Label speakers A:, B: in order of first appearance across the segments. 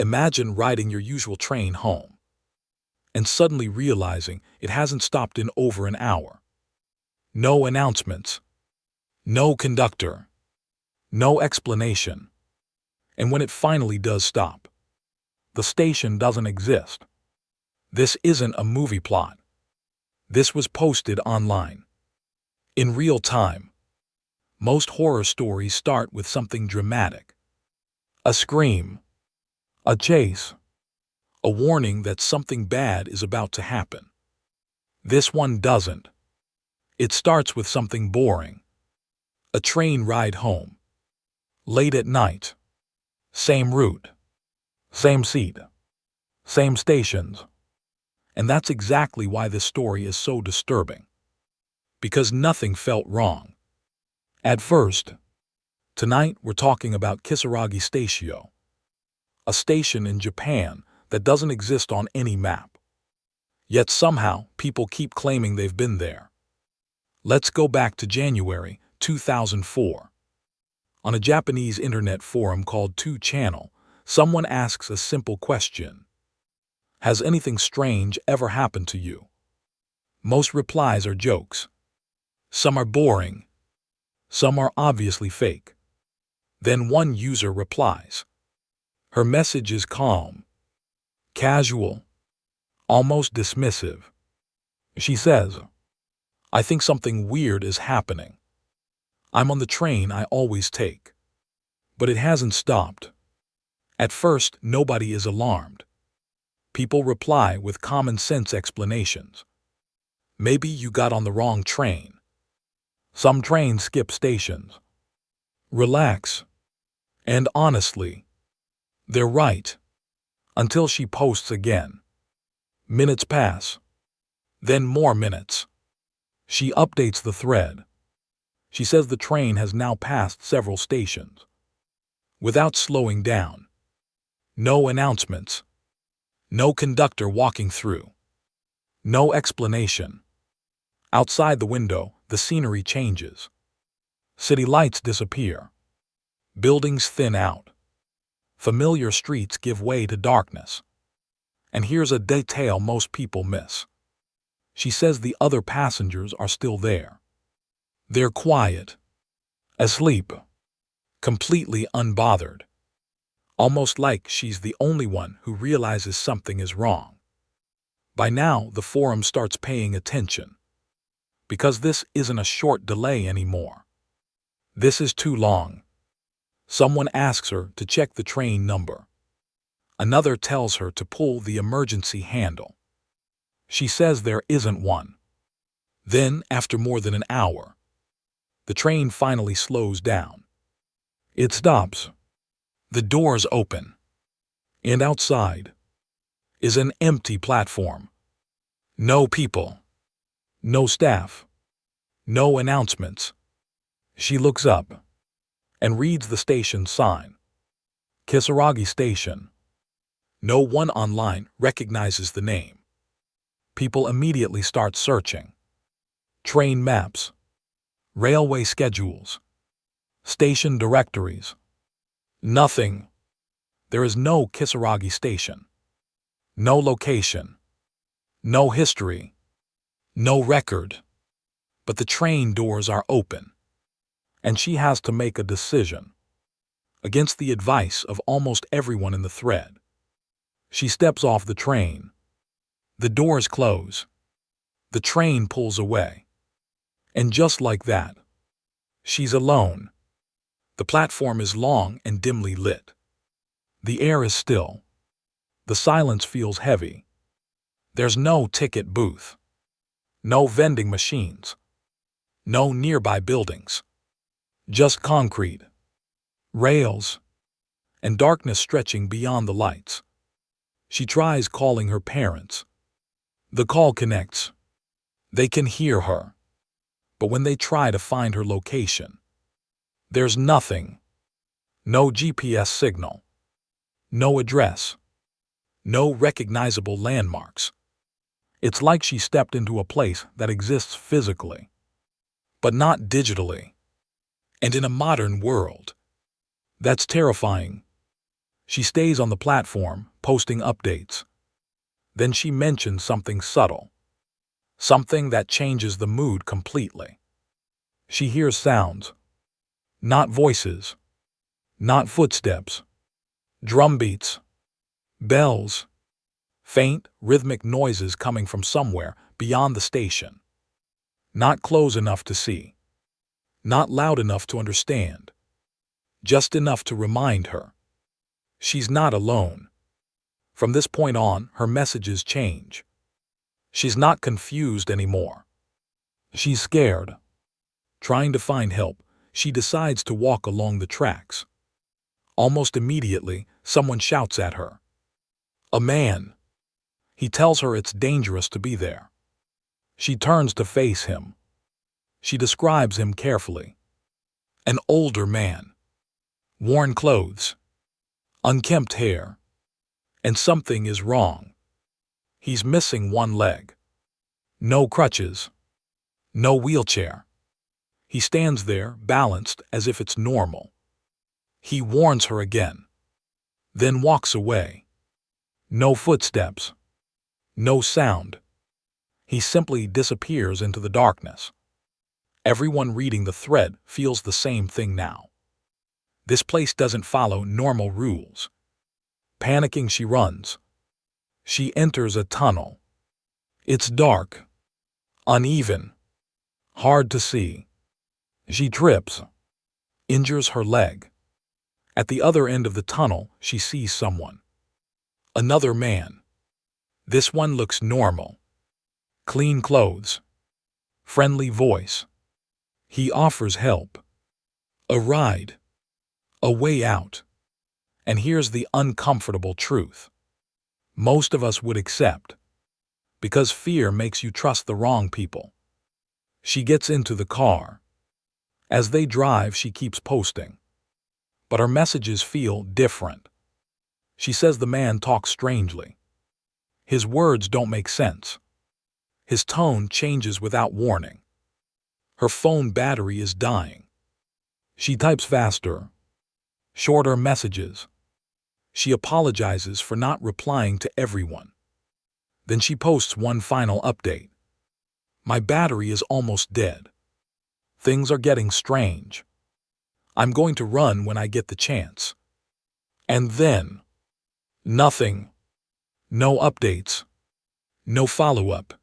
A: Imagine riding your usual train home and suddenly realizing it hasn't stopped in over an hour. No announcements, no conductor, no explanation. And when it finally does stop, the station doesn't exist. This isn't a movie plot. This was posted online. In real time. Most horror stories start with something dramatic. A scream, a chase, a warning that something bad is about to happen. This one doesn't. It starts with something boring. A train ride home. Late at night. Same route. Same seat. Same stations. And that's exactly why this story is so disturbing. Because nothing felt wrong. At first. Tonight we're talking about Kisaragi Station. A station in Japan that doesn't exist on any map. Yet somehow people keep claiming they've been there. Let's go back to January 2004. On a Japanese internet forum called 2Channel, someone asks a simple question. Has anything strange ever happened to you? Most replies are jokes. Some are boring. Some are obviously fake. Then one user replies. Her message is calm, casual, almost dismissive. She says, I think something weird is happening. I'm on the train I always take. But it hasn't stopped. At first, nobody is alarmed. People reply with common sense explanations. Maybe you got on the wrong train. Some trains skip stations. Relax. And honestly, they're right. Until she posts again. Minutes pass. Then more minutes. She updates the thread. She says the train has now passed several stations. Without slowing down. No announcements. No conductor walking through. No explanation. Outside the window, the scenery changes. City lights disappear. Buildings thin out. Familiar streets give way to darkness. And here's a detail most people miss. She says the other passengers are still there. They're quiet. Asleep. Completely unbothered. Almost like she's the only one who realizes something is wrong. By now, the forum starts paying attention. Because this isn't a short delay anymore. This is too long. Someone asks her to check the train number. Another tells her to pull the emergency handle. She says there isn't one. Then, after more than an hour, the train finally slows down. It stops. The doors open. And outside is an empty platform. No people. No staff. No announcements. She looks up and reads the station sign. Kisaragi Station. No one online recognizes the name. People immediately start searching. Train maps. Railway schedules. Station directories. Nothing. There is no Kisaragi Station. No location. No history. No record. But the train doors are open. And she has to make a decision. Against the advice of almost everyone in the thread. She steps off the train. The doors close. The train pulls away. And just like that, she's alone. The platform is long and dimly lit. The air is still. The silence feels heavy. There's no ticket booth. No vending machines. No nearby buildings. Just concrete. Rails. And darkness stretching beyond the lights. She tries calling her parents. The call connects. They can hear her. But when they try to find her location, there's nothing. No GPS signal. No address. No recognizable landmarks. It's like she stepped into a place that exists physically, but not digitally. And in a modern world, that's terrifying. She stays on the platform, posting updates. Then she mentions something subtle, something that changes the mood completely. She hears sounds, not voices, not footsteps, drum beats, bells, faint, rhythmic noises coming from somewhere beyond the station. Not close enough to see, not loud enough to understand, just enough to remind her she's not alone. From this point on, her messages change. She's not confused anymore. She's scared. Trying to find help, she decides to walk along the tracks. Almost immediately, someone shouts at her. A man. He tells her it's dangerous to be there. She turns to face him. She describes him carefully. An older man. Worn clothes. Unkempt hair. And something is wrong. He's missing one leg. No crutches. No wheelchair. He stands there, balanced as if it's normal. He warns her again. Then walks away. No footsteps. No sound. He simply disappears into the darkness. Everyone reading the thread feels the same thing now. This place doesn't follow normal rules. Panicking, she runs. She enters a tunnel. It's dark, uneven, hard to see. She trips, injures her leg. At the other end of the tunnel, she sees someone. Another man. This one looks normal. Clean clothes. Friendly voice. He offers help. A ride. A way out. And here's the uncomfortable truth. Most of us would accept. Because fear makes you trust the wrong people. She gets into the car. As they drive, she keeps posting. But her messages feel different. She says the man talks strangely. His words don't make sense. His tone changes without warning. Her phone battery is dying. She types faster, shorter messages. She apologizes for not replying to everyone. Then she posts one final update. My battery is almost dead. Things are getting strange. I'm going to run when I get the chance. And then, nothing. No updates. No follow-up.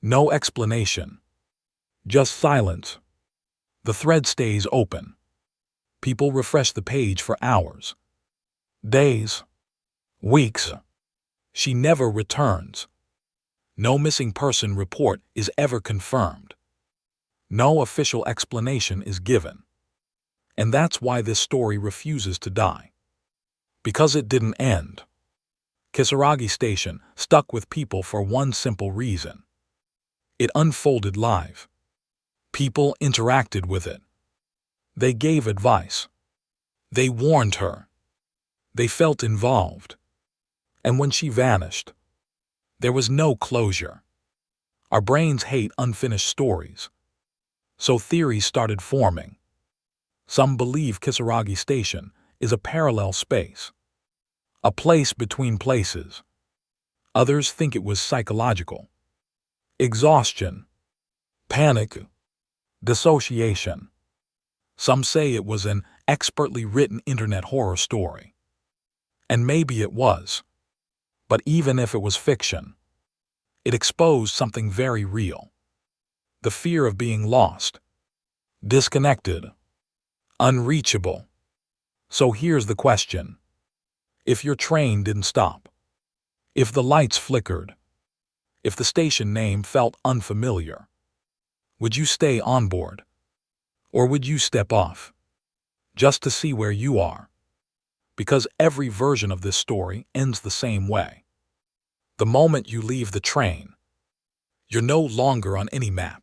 A: No explanation. Just silence. The thread stays open. People refresh the page for hours. Days. Weeks. She never returns. No missing person report is ever confirmed. No official explanation is given. And that's why this story refuses to die. Because it didn't end. Kisaragi Station stuck with people for one simple reason. It unfolded live. People interacted with it. They gave advice. They warned her. They felt involved. And when she vanished, there was no closure. Our brains hate unfinished stories. So theories started forming. Some believe Kisaragi Station is a parallel space. A place between places. Others think it was psychological. Exhaustion. Panic. Dissociation. Some say it was an expertly written internet horror story. And maybe it was. But even if it was fiction, it exposed something very real. The fear of being lost. Disconnected. Unreachable. So here's the question. If your train didn't stop, if the lights flickered, if the station name felt unfamiliar, would you stay on board? Or would you step off? Just to see where you are? Because every version of this story ends the same way. The moment you leave the train, you're no longer on any map.